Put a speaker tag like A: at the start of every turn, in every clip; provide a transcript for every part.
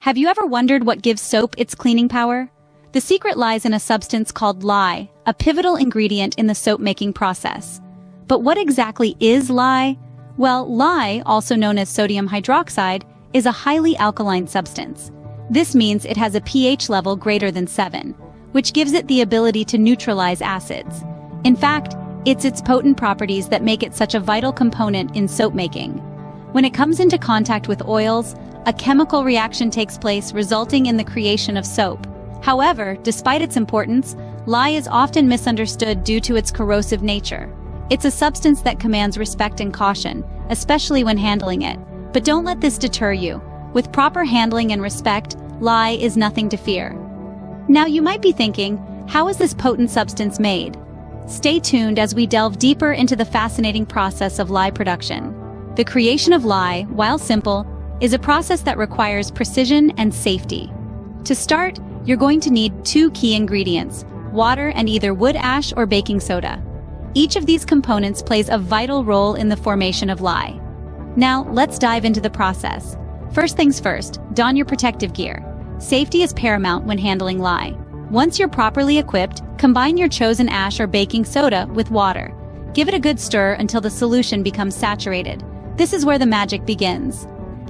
A: Have you ever wondered what gives soap its cleaning power? The secret lies in a substance called lye, a pivotal ingredient in the soap-making process. But what exactly is lye? Well, lye, also known as sodium hydroxide, is a highly alkaline substance. This means it has a pH level greater than 7, which gives it the ability to neutralize acids. In fact, it's its potent properties that make it such a vital component in soap making. When it comes into contact with oils, a chemical reaction takes place, resulting in the creation of soap. However, despite its importance, lye is often misunderstood due to its corrosive nature. It's a substance that commands respect and caution, especially when handling it. But don't let this deter you. With proper handling and respect, lye is nothing to fear. Now you might be thinking, how is this potent substance made? Stay tuned as we delve deeper into the fascinating process of lye production. The creation of lye, while simple, is a process that requires precision and safety. To start, you're going to need 2 key ingredients: water and either wood ash or baking soda. Each of these components plays a vital role in the formation of lye. Now, let's dive into the process. First things first, don your protective gear. Safety is paramount when handling lye. Once you're properly equipped, combine your chosen ash or baking soda with water. Give it a good stir until the solution becomes saturated. This is where the magic begins.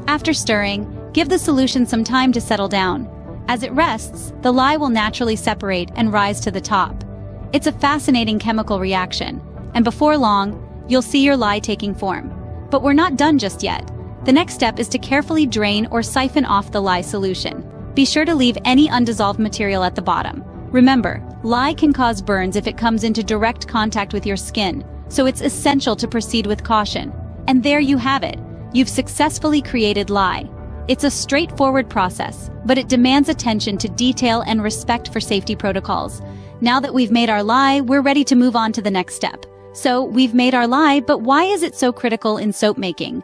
A: After stirring, give the solution some time to settle down. As it rests, the lye will naturally separate and rise to the top. It's a fascinating chemical reaction, and before long, you'll see your lye taking form. But we're not done just yet. The next step is to carefully drain or siphon off the lye solution. Be sure to leave any undissolved material at the bottom. Remember, lye can cause burns if it comes into direct contact with your skin, so it's essential to proceed with caution. And there you have it. You've successfully created lye. It's a straightforward process, but it demands attention to detail and respect for safety protocols. Now that we've made our lye, we're ready to move on to the next step. So, we've made our lye, but why is it so critical in soap making?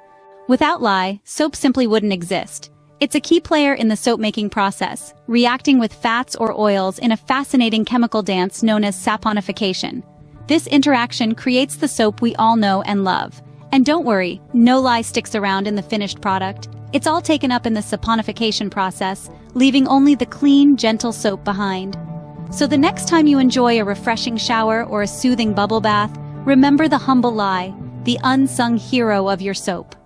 A: Without lye, soap simply wouldn't exist. It's a key player in the soap-making process, reacting with fats or oils in a fascinating chemical dance known as saponification. This interaction creates the soap we all know and love. And don't worry, no lye sticks around in the finished product. It's all taken up in the saponification process, leaving only the clean, gentle soap behind. So the next time you enjoy a refreshing shower or a soothing bubble bath, remember the humble lye, the unsung hero of your soap.